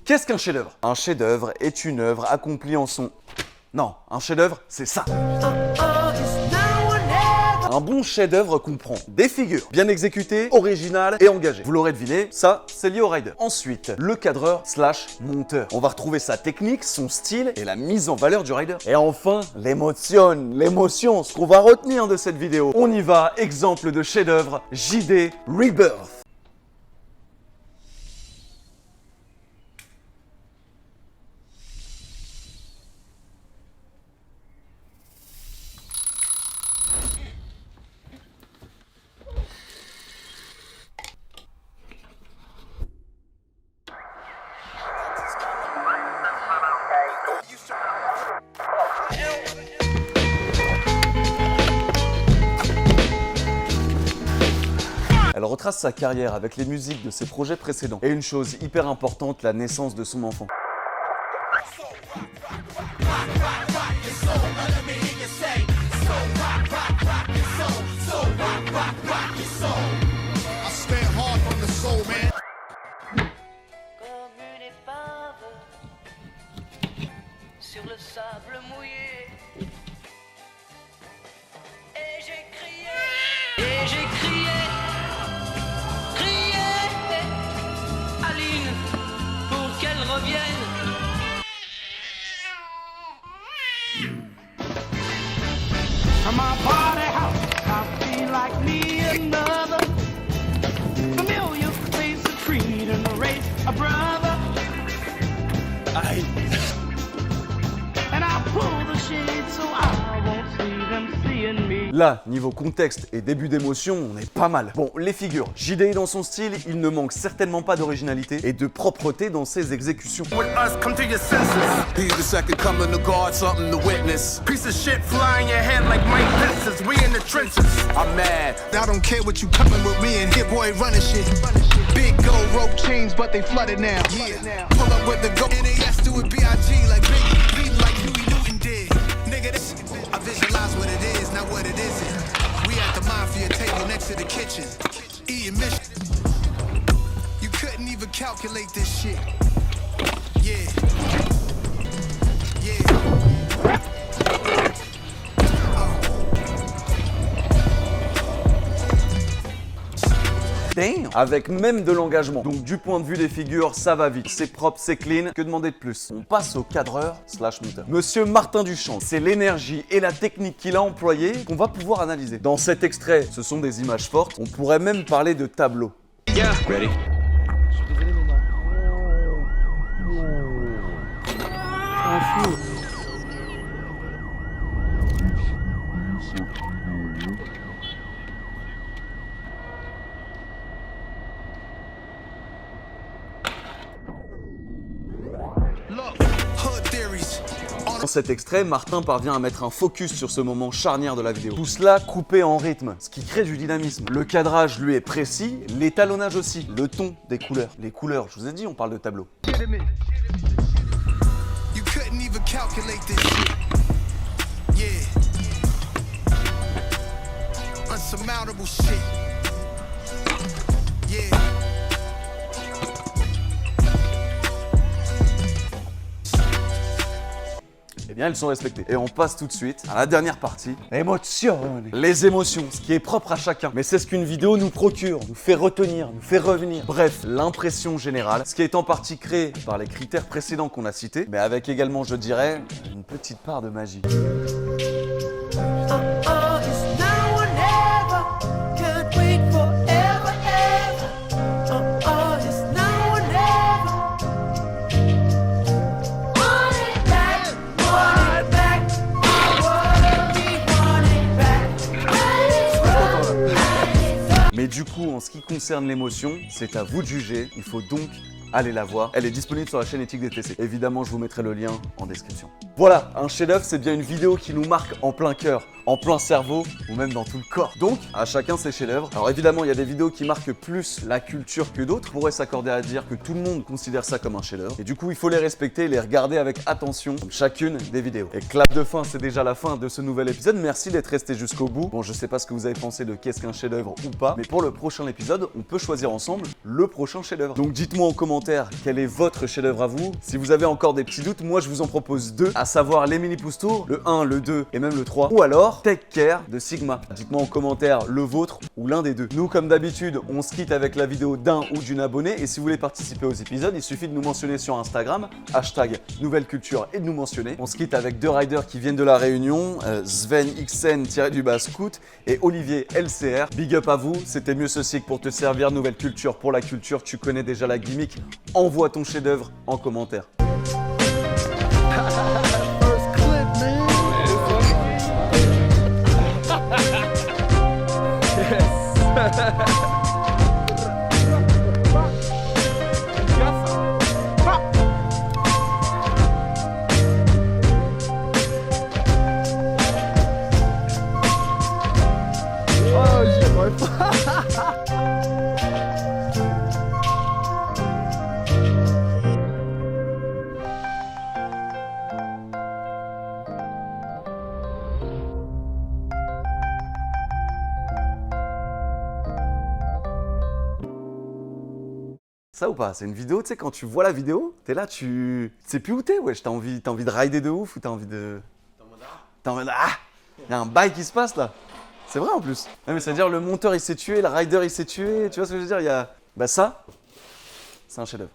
Qu'est-ce qu'un chef-d'œuvre? Un chef-d'œuvre est une œuvre accomplie en son... Non, un chef-d'œuvre, c'est ça. Un bon chef-d'œuvre comprend des figures bien exécutées, originales et engagées. Vous l'aurez deviné, ça, c'est lié au rider. Ensuite, le cadreur / monteur. On va retrouver sa technique, son style et la mise en valeur du rider. Et enfin, l'émotion, ce qu'on va retenir de cette vidéo. On y va, exemple de chef-d'œuvre, JD Rebirth. Elle retrace sa carrière avec les musiques de ses projets précédents. Et une chose hyper importante, la naissance de son enfant. Sur le sable mouillé, et j'ai crié, Aline, pour qu'elle revienne. From my party house, I feel like me another familiar face, a treat and a race, a brother. Aïe. And I pull the shade so I won't see them seeing me. Là, niveau contexte et début d'émotion, on est pas mal. Bon, les figures. JD dans son style, il ne manque certainement pas d'originalité et de propreté dans ses exécutions. With us, come to your senses. He's the second coming to guard, something to witness. Piece of shit flying your head like Mike Pincers. We in the trenches. I'm mad. I don't care what you coming with me and Hit Boy running shit. Big gold rope chains, but they flooded now. Yeah. Pull up with the go. NAS do it B.I.G. like Biggie. Beat like Huey Newton did. Nigga, this I visualize what it is, not what it isn't. We at the mafia table next to the kitchen. Eating mission. You couldn't even calculate this shit. Yeah. Yeah. Damn. Avec même de l'engagement. Donc du point de vue des figures, ça va vite. C'est propre, c'est clean. Que demander de plus? On passe au cadreur / monteur. Monsieur Martin Duchamp, c'est l'énergie et la technique qu'il a employée qu'on va pouvoir analyser. Dans cet extrait, ce sont des images fortes. On pourrait même parler de tableau. Yeah. Ready? Look, hood theories. Dans cet extrait, Martin parvient à mettre un focus sur ce moment charnière de la vidéo. Tout cela coupé en rythme, ce qui crée du dynamisme. Le cadrage, lui, est précis, l'étalonnage aussi, le ton des couleurs. Les couleurs, je vous ai dit, on parle de tableau. You couldn't even calculate this shit. Yeah. Unsurmountable shit. Yeah. Eh bien, elles sont respectées. Et on passe tout de suite à la dernière partie. Les émotions, ce qui est propre à chacun. Mais c'est ce qu'une vidéo nous procure, nous fait retenir, nous fait revenir. Bref, l'impression générale, ce qui est en partie créé par les critères précédents qu'on a cités, mais avec également, je dirais, une petite part de magie. Mais du coup, en ce qui concerne l'émotion, c'est à vous de juger. Il faut donc aller la voir. Elle est disponible sur la chaîne Éthique DTC. Évidemment, je vous mettrai le lien en description. Voilà, un chef-d'œuvre, c'est bien une vidéo qui nous marque en plein cœur, en plein cerveau ou même dans tout le corps. Donc, à chacun ses chefs-d'œuvre. Alors évidemment, il y a des vidéos qui marquent plus la culture que d'autres. On pourrait s'accorder à dire que tout le monde considère ça comme un chef-d'œuvre. Et du coup, il faut les respecter et les regarder avec attention, comme chacune des vidéos. Et clap de fin, c'est déjà la fin de ce nouvel épisode. Merci d'être resté jusqu'au bout. Bon, je sais pas ce que vous avez pensé de qu'est-ce qu'un chef-d'œuvre ou pas, mais pour le prochain épisode, on peut choisir ensemble le prochain chef-d'œuvre. Donc dites-moi en commentaire quel est votre chef-d'œuvre à vous. Si vous avez encore des petits doutes, moi je vous en propose deux, à savoir les mini pouces tours, le 1, le 2 et même le 3, ou alors Take Care de Sigma. Dites-moi en commentaire le vôtre ou l'un des deux. Nous, comme d'habitude, on se quitte avec la vidéo d'un ou d'une abonnée, et si vous voulez participer aux épisodes, il suffit de nous mentionner sur Instagram, hashtag Nouvelle Culture, et de nous mentionner. On se quitte avec deux riders qui viennent de la Réunion, Sven XN-du-bas Scout et Olivier LCR. Big up à vous, c'était mieux ceci que pour te servir. Nouvelle Culture pour la culture, tu connais déjà la gimmick. Envoie ton chef-d'œuvre en commentaire. Ça ou pas? C'est une vidéo, tu sais, quand tu vois la vidéo, t'es là, tu sais plus où t'es, wesh. T'as envie de rider de ouf ou t'as envie de... T'es en mode ah! Il y a un bail qui se passe là. C'est vrai en plus. Ouais, mais ça veut dire le monteur il s'est tué, le rider il s'est tué, tu vois ce que je veux dire? Il y a... Bah ça, c'est un chef-d'œuvre.